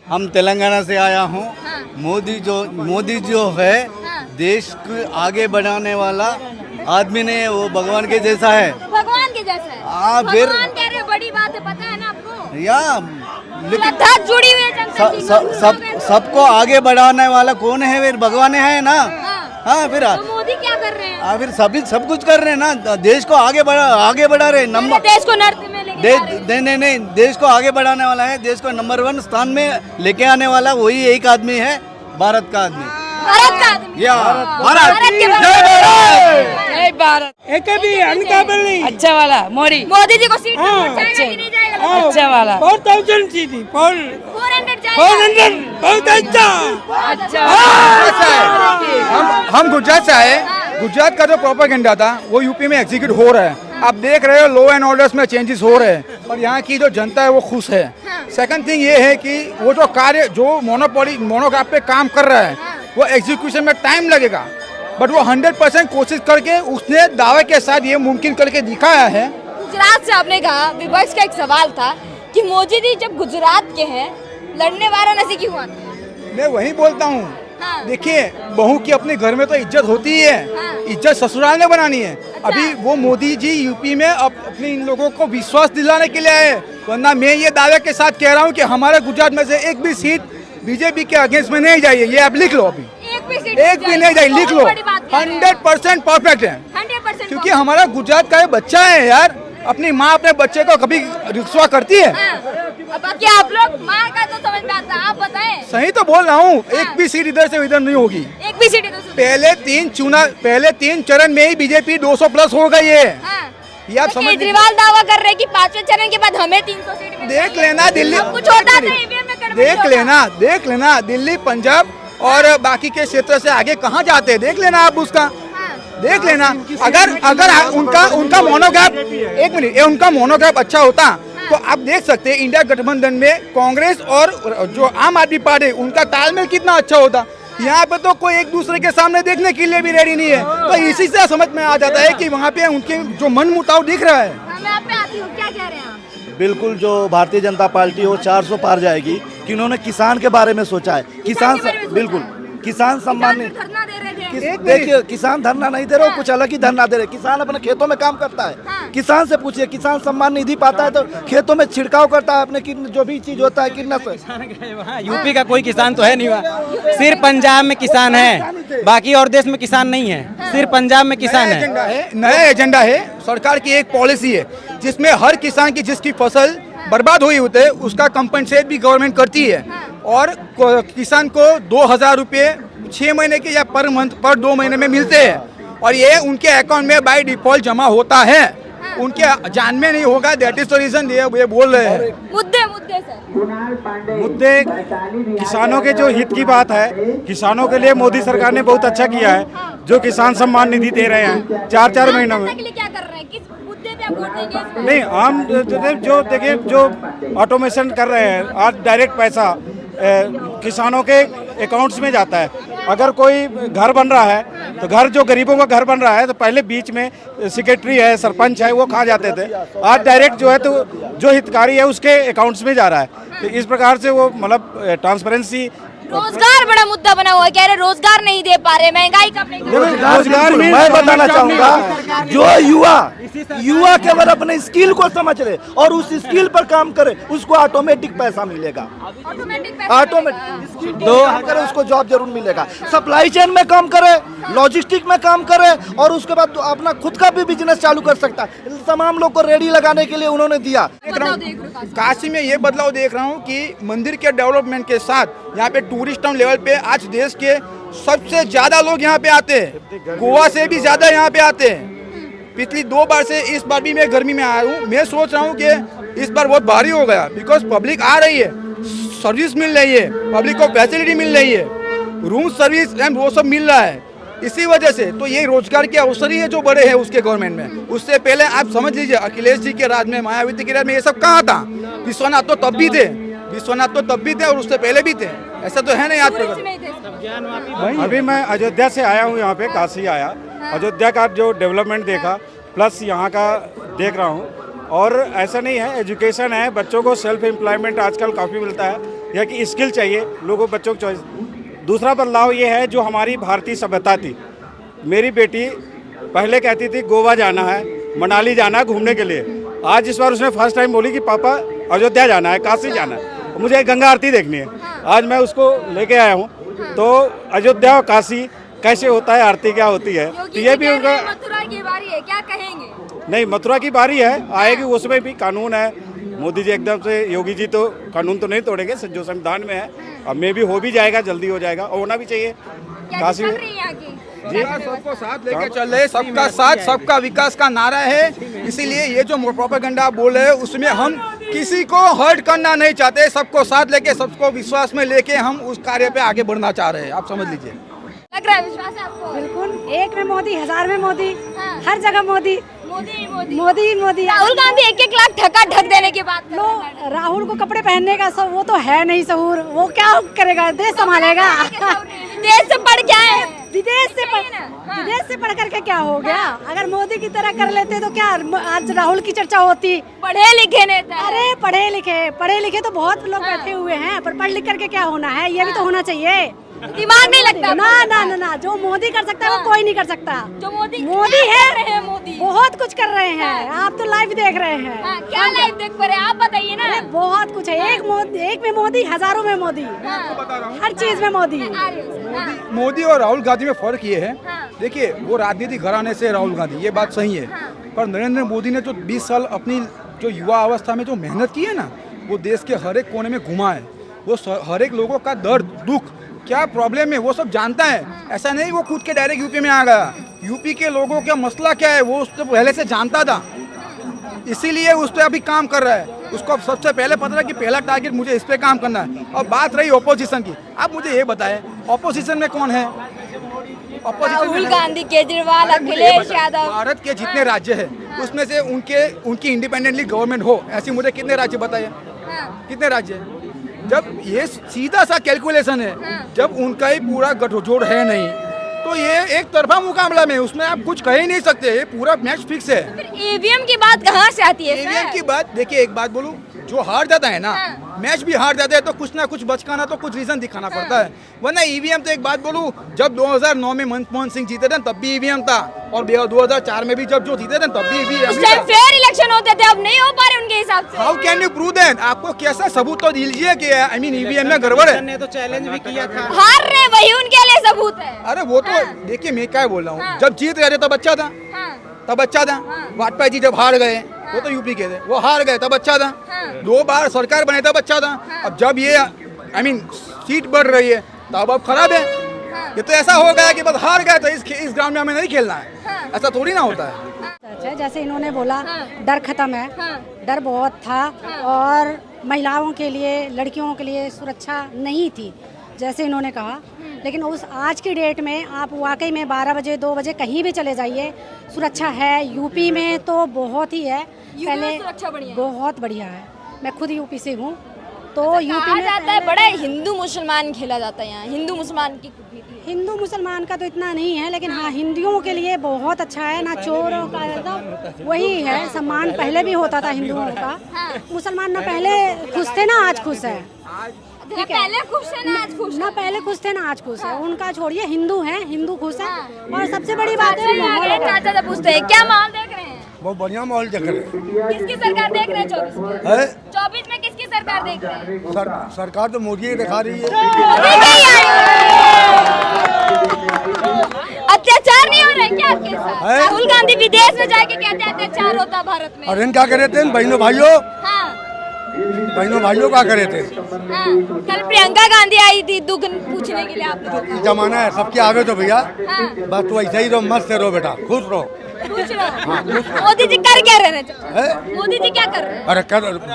हम तेलंगाना से आया हूँ। हाँ। मोदी जो है हाँ। देश को आगे बढ़ाने वाला आदमी नहीं है, वो भगवान के जैसा है। भगवान के जैसा है। हाँ, फिर- भगवान कह रहे बड़ी बात है, पता है ना आपको? या लेकिन श्रद्धा जुड़ी हुई है जनता की। सबको आगे बढ़ाने वाला कौन है? फिर भगवान है ना। हाँ। हाँ, फिर तो मोदी क्या कर रहे हैं? फिर सब कुछ कर रहे हैं ना, देश को आगे बढ़ा रहे हैं। पूरे देश को नर्क में लेके जा रहे हैं। नहीं, देश को आगे बढ़ाने वाला है, देश को नंबर 1 स्थान में लेके आने वाला वही एक आदमी है, भारत का आदमी। भारत का आदमी। या भारत के जय जय भारत। एक भी अनकाबल नहीं। अच्छा वाला मोदी। मोदी जी को सीट हाँ। पर जाएगा कि नहीं जाएगा? अच्छा वाला। 4000 सीटी 400 जाएगा। 400 बहुत अच्छा। अच्छा हम गुजरात से आए। गुजरात का जो प्रोपेगेंडा था वो यूपी में एग्जीक्यूट हो रहा है। आप देख रहे हो लॉ एंड ऑर्डर्स में चेंजेस हो रहे हैं और यहाँ की जो जनता है वो खुश है। सेकंड थिंग ये है कि वो जो कार्य जो मोनोग्राफ पे काम कर रहा है वो एग्जीक्यूशन में टाइम लगेगा, बट वो 100% कोशिश करके उसने दावे के साथ ये मुमकिन करके दिखाया है। गुजरात से आपने कहा, विपक्ष का एक सवाल था कि मोदी जी जब गुजरात के हैं, लड़ने वाराणसी क्यों आते हैं? मैं वही बोलता हूँ। हाँ। देखिए, बहू की अपने घर में तो इज्जत होती ही है। हाँ। इज्जत ससुराल में बनानी है। अच्छा। अभी वो मोदी जी यूपी में अपने इन लोगों को विश्वास दिलाने के लिए आए, वरना मैं ये दावे के साथ कह रहा हूँ कि हमारे गुजरात में से एक भी सीट बीजेपी के अगेंस्ट में नहीं जाइए। ये आप लिख लो, अभी एक भी नहीं जाए, लिख लो। 100% परफेक्ट है, 100% क्योंकि हमारा गुजरात का ये बच्चा है यार। अपनी माँ अपने बच्चे को कभी रिक्शा करती है? बाकी आप लोग मार का तो समझ में आता है, आप बताएं। सही तो बोल रहा हूँ। एक भी सीट इधर से इधर नहीं होगी। एक भी सीट है तो पहले तीन चरण में ही बीजेपी 200 प्लस हो गई है। ये आप समझ केजरीवाल दावा कर रहे हैं कि 5वें चरण के बाद हमें 300 सीट मिल देख लेना दिल्ली, कुछ होता तो ईवीएम में गड़बड़ी देख लेना दिल्ली, पंजाब और बाकी के क्षेत्र से आगे कहाँ जाते हैं, देख लेना आप उसका। देख लेना। अगर उनका मोनोग्राफ, एक मिनट, उनका मोनोग्राफ अच्छा होता तो आप देख सकते हैं इंडिया गठबंधन में कांग्रेस और जो आम आदमी पार्टी, उनका तालमेल कितना अच्छा होता। यहाँ पे तो कोई एक दूसरे के सामने देखने के लिए भी रेडी नहीं है। तो इसी से समझ में आ जाता है कि वहाँ पे उनके जो मन मुटाव दिख रहा है। मैं आप पे आती हूँ, क्या कह रहे हैं आप? बिल्कुल, जो भारतीय जनता पार्टी हो 400 पार जाएगी कि उन्होंने किसान के बारे में सोचा है। किसान बिल्कुल, किसान सम्मान नहीं। धरना दे रहे थे। देखिए, किसान धरना नहीं दे रहे हो, कुछ अलग ही धरना दे रहे। किसान अपने खेतों में काम करता है। हाँ। किसान से पूछिए, किसान सम्मान निधि पाता है तो खेतों में छिड़काव करता है अपने जो भी चीज होता है कीटनाशक। यूपी का कोई किसान तो है नहीं वहाँ, सिर्फ पंजाब में किसान है, बाकी और देश में किसान नहीं है, सिर्फ पंजाब में किसान है। नया एजेंडा है, सरकार की एक पॉलिसी है जिसमें हर किसान की जिसकी फसल बर्बाद हुई होती है उसका कंपनसेट भी गवर्नमेंट करती है। और किसान को 2000 रुपये 6 महीने के या पर मंथ पर 2 महीने में मिलते हैं और ये उनके अकाउंट में बाय डिफॉल्ट जमा होता है। उनके जान में नहीं होगा। दैट इज द रीजन ये बोल रहे हैं। मुद्दे सर, मुद्दे किसानों के जो हित की बात है, किसानों के लिए मोदी सरकार ने बहुत अच्छा किया है। जो किसान सम्मान निधि दे रहे हैं 4-4 महीनों में। के लिए क्या कर रहे हैं? किस मुद्दे पे आप वोट देंगे इस बार? नहीं, हम जो देखिए जो ऑटोमेशन कर रहे हैं, आज डायरेक्ट पैसा किसानों के अकाउंट्स में जाता है। अगर कोई घर बन रहा है तो घर जो गरीबों का घर बन रहा है तो पहले बीच में सेक्रेटरी है, सरपंच है, वो खा जाते थे। आज डायरेक्ट जो है तो जो हितकारी है उसके अकाउंट्स में जा रहा है। तो इस प्रकार से वो मतलब ट्रांसपेरेंसी। रोजगार बड़ा मुद्दा बना हुआ है, कह रहे रोजगार नहीं दे पा रहे, महंगाई कब नहीं कम? रोजगार में मैं बताना चाहूंगा, जो युवा केवल अपने स्किल को समझ ले और उस स्किल पर काम करे, उसको ऑटोमेटिक पैसा मिलेगा। ऑटोमेटिक करे, उसको जॉब जरूर मिलेगा। सप्लाई चेन में काम करे, लॉजिस्टिक में काम करे और उसके बाद तो अपना खुद का भी बिजनेस चालू कर सकता है। तमाम लोग को रेडी लगाने के लिए उन्होंने दिया। काशी में ये बदलाव देख रहा हूँ कि मंदिर के डेवलपमेंट के साथ यहाँ पे टूरिस्ट लेवल पे आज देश के सबसे ज्यादा लोग यहाँ पे आते हैं। गोवा से भी ज्यादा यहाँ पे आते हैं। पिछली 2 बार से इस बार भी मैं गर्मी में आया हूँ। मैं सोच रहा हूँ कि इस बार बहुत भारी हो गया, बिकॉज पब्लिक आ रही है, सर्विस मिल रही है, पब्लिक को फैसिलिटी मिल रही है, रूम सर्विस एंड वो सब मिल रहा है। इसी वजह से तो ये रोजगार के अवसर ही है जो बड़े हैं उसके गवर्नमेंट में। उससे पहले आप समझ लीजिए अखिलेश जी के राज में, मायावती के राज में ये सब कहाँ था? विश्वनाथ तो तब भी थे और उससे पहले भी थे। ऐसा तो है नहीं आज तक। अभी मैं अयोध्या से आया हूँ, यहाँ पे काशी आया। अयोध्या का जो डेवलपमेंट देखा प्लस यहाँ का देख रहा हूँ। और ऐसा नहीं है, एजुकेशन है, बच्चों को सेल्फ एम्प्लॉयमेंट आजकल काफ़ी मिलता है। या कि स्किल चाहिए लोगों बच्चों की चॉइस। दूसरा बदलाव ये है जो हमारी भारतीय सभ्यता थी। मेरी बेटी पहले कहती थी गोवा जाना है, मनाली जाना है घूमने के लिए। आज इस बार उसने फर्स्ट टाइम बोली कि पापा अयोध्या जाना है, काशी जाना है, मुझे गंगा आरती देखनी है। आज मैं उसको लेके आया हूँ। तो अयोध्या और काशी कैसे होता है, आरती क्या होती है, तो ये भी उनका। मथुरा की बारी है, क्या कहेंगे? नहीं, मथुरा की बारी है, आएगी, उसमें भी कानून है। मोदी जी एकदम से, योगी जी तो कानून तो नहीं तोड़ेंगे, जो संविधान में है। अब मे भी हो भी जाएगा, जल्दी हो जाएगा, और होना भी चाहिए। काशी जी सबको साथ लेके चल रहे, सबका साथ सबका विकास का नारा है। इसीलिए ये जो प्रोपेगेंडा आप बोल रहे हैं उसमें हम किसी को हर्ट करना नहीं चाहते, सबको साथ लेके, सबको विश्वास में लेके हम उस कार्य पे आगे बढ़ना चाह रहे हैं। आप समझ लीजिए। लग रहा है विश्वास है आपको? बिल्कुल, एक में मोदी, हजार में मोदी, हर जगह मोदी, मोदी मोदी मोदी मोदी। राहुल गांधी 1-1 लाख ठका ढक देने के बाद लो, राहुल को कपड़े पहनने का सब वो तो है नहीं सहूर, वो क्या करेगा, देश संभालेगा। देश से पढ़ क्या है? विदेश से पढ़ करके क्या हो गया? अगर मोदी की तरह कर लेते तो क्या आज राहुल की चर्चा होती? पढ़े लिखे नेता। अरे पढ़े लिखे तो बहुत लोग बैठे हुए हैं, पर पढ़ लिख करके क्या होना है, ये भी तो होना चाहिए। दिमाग नहीं लगता? ना, जो मोदी कर सकता है वो कोई नहीं कर सकता। जो मोदी है, मोदी बहुत कुछ कर रहे हैं। आप तो लाइव देख रहे हैं। क्या लाइव देख पा रहे हैं आप, बताइए ना। बहुत कुछ है, एक में मोदी, हजारों में मोदी, हर चीज में मोदी। मोदी और राहुल गांधी में फर्क ये है, देखिए वो राजनीतिक घराने से राहुल गांधी, ये बात सही है। पर नरेंद्र मोदी ने जो 20 साल अपनी जो युवा अवस्था में जो मेहनत की है ना, वो देश के हर एक कोने में घुमा है। वो हर एक लोगों का दर्द दुख क्या प्रॉब्लम है वो सब जानता है। ऐसा नहीं वो खुद के डायरेक्ट यूपी में आ गया, यूपी के लोगों का मसला क्या है वो उसको पहले से जानता था, इसीलिए उस पर अभी काम कर रहा है। उसको सबसे पहले पता था कि पहला टारगेट मुझे इस पे काम करना है। और बात रही ऑपोजिशन की, आप मुझे ये बताएं ऑपोजिशन में कौन है? राहुल गांधी, केजरीवाल, अखिलेश यादव। भारत के जितने राज्य है उसमें से उनकी इंडिपेंडेंटली गवर्नमेंट हो, ऐसे मुझे कितने राज्य बताइए? कितने राज्य? जब ये सीधा सा कैलकुलेशन है, जब उनका ही पूरा गठजोड़ है नहीं तो ये एक तरफा मुकाबला में, उसमें आप कुछ कह ही नहीं सकते, ये पूरा मैच फिक्स है। ईवीएम की बात कहाँ से आती है? ईवीएम की बात देखिए, एक बात बोलूं, जो हार जाता है ना, मैच भी हार जाता है तो कुछ ना कुछ बचकाना तो कुछ रीजन दिखाना पड़ता है। वरना ईवीएम तो एक बात बोलूं, जब 2009 में मनमोहन सिंह जीते थे तब भी ईवीएम था, और 2004 में भी जब जो जीते थे तब भी ईवीएम। फेयर इलेक्शन होते थे, अब नहीं हो पा रहे उनके हिसाब से। How can you prove that? आपको कैसा सबूत तो दीजिए कि आई मीन ईवीएम में गड़बड़ है। ने तो चैलेंज भी किया था। हार रहे वही उनके लिए सबूत है। अरे वो तो देखिए, मैं क्या बोल रहा हूँ, जब जीत रहे थे तब अच्छा था, तब अच्छा था। वाजपेयी जी जब हार गए, वो तो यूपी के थे, वो हार गए तब अच्छा था। 2 बार सरकार बने तब अच्छा था। अब जब ये आई मीन सीट बढ़ रही है तब अब खराब है। ये तो ऐसा हो गया कि बस हार गए तो इस ग्राउंड में हमें नहीं खेलना है, ऐसा थोड़ी ना होता है। जैसे इन्होंने बोला डर खत्म है, डर बहुत था और महिलाओं के लिए, लड़कियों के लिए सुरक्षा नहीं थी जैसे इन्होंने कहा। लेकिन उस आज की डेट में आप वाकई में 12 बजे 2 बजे कहीं भी चले जाइए, सुरक्षा है। यूपी में तो बहुत ही है, पहले बहुत बढ़िया है। मैं खुद यूपी से हूँ, तो यूपी में जाता है बड़ा हिंदू मुसलमान खेला जाता है यहाँ, हिंदू मुसलमान की। हिंदू मुसलमान का तो इतना नहीं है, लेकिन हाँ हिंदुओं के लिए बहुत अच्छा है ना, चोरों का तो वही है, सम्मान पहले भी होता था हिंदुओं का। मुसलमान ना पहले खुश थे ना आज खुश है, ठीक है? पहले खुश है ना आज खुश ना पहले खुश थे ना आज खुश है। उनका छोड़िए, हिंदू हैं, हिंदू खुश है। और सबसे बड़ी बात है, चाचा से पूछते हैं क्या माहौल देख रहे हैं? बहुत बढ़िया माहौल देख रहे हैं। किसकी सरकार देख रहे हैं 24 में? 24 में किसकी सरकार देख रहे हैं? सरकार तो मोदी ही दिखा रही है। अत्याचार नहीं हो रहा है क्या आपके साथ? राहुल गांधी विदेश में जाके कहते हैं अत्याचार होता भारत में। और इन क्या करे थे बहनों भाइयों? बहनों भाइयों क्या करे थे? कल प्रियंका गांधी आई थी दुख पूछने के लिए आपको। जमाना है सबके आगे तो भैया, बस तो ऐसे ही रहो, मस्त रहो बेटा, खुश रहो। मोदी जी कर क्या रहे हैं? मोदी जी क्या कर रहे हैं? अरे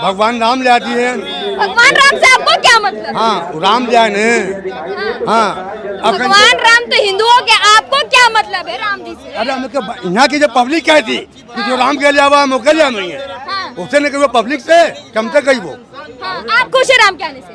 भगवान राम ले आती है। भगवान राम से आपको क्या मतलब? हाँ राम ले आए ने। हाँ भगवान राम तो हिंदुओं के, आपको क्या मतलब है राम जी से? अरे यहाँ की जो पब्लिक कहती कि जो राम के लिए आवा हम के लिए नहीं है, उससे नहीं कही पब्लिक से कम से कही वो। आप खुश है राम के आने से?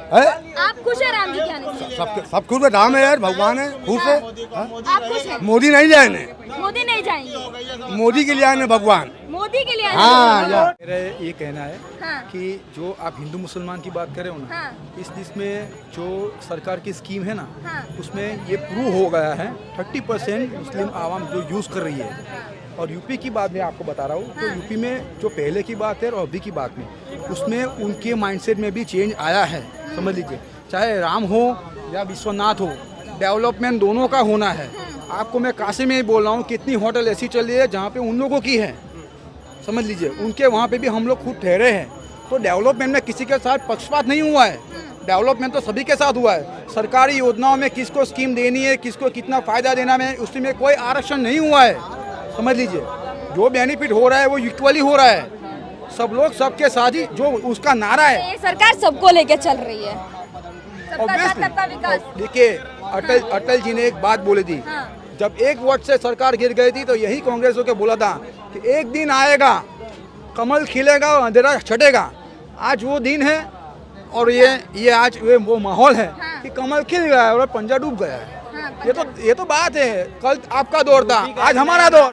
आप खुश है राम जी के आने से? सब खुश है, राम है यार, भगवान है, खुश है। आप खुश है? मोदी नहीं जाए ने, मोदी नहीं जाएंगे। मोदी के लिए आए ने भगवान। मोदी के लिए आने हाँ या मेरा ये कहना है हाँ। कि जो आप हिंदू मुसलमान की बात कर रहे हो ना, हाँ। इस देश में जो सरकार की स्कीम है ना, हाँ। उसमें ये प्रूव हो गया है 30% मुस्लिम आवाम जो यूज़ कर रही है। और यूपी की बात मैं आपको बता रहा हूँ, तो यूपी में जो पहले की बात है और अभी की बात में, उसमें उनके माइंडसेट में भी चेंज आया है। समझ लीजिए, चाहे राम हो या विश्वनाथ हो, डेवलपमेंट दोनों का होना है। आपको मैं काशी में ही बोल रहा हूँ, कितनी होटल ऐसी चल रही है जहाँ पे उन लोगों की है। समझ लीजिए, उनके वहाँ पे भी हम लोग खुद ठहरे हैं। तो डेवलपमेंट में किसी के साथ पक्षपात नहीं हुआ है, डेवलपमेंट तो सभी के साथ हुआ है। सरकारी योजनाओं में किसको स्कीम देनी है, किसको कितना फ़ायदा देना है, उसमें कोई आरक्षण नहीं हुआ है। समझ लीजिए, जो बेनिफिट हो रहा है वो इक्वली हो रहा है, सब लोग सबके साथ ही, जो उसका नारा है। ये सरकार सबको लेके चल रही है, सबका साथ सबका विकास। देखिए, अटल जी ने एक बात बोली थी, हाँ। जब एक वोट से सरकार गिर गई थी तो यही कांग्रेस को बोला था कि एक दिन आएगा, कमल खिलेगा और अंधेरा छटेगा। आज वो दिन है और ये आज वो माहौल है कि कमल खिल गया है और पंजा डूब गया है। ये तो बात है। कल आपका दौर था, आज हमारा दौर।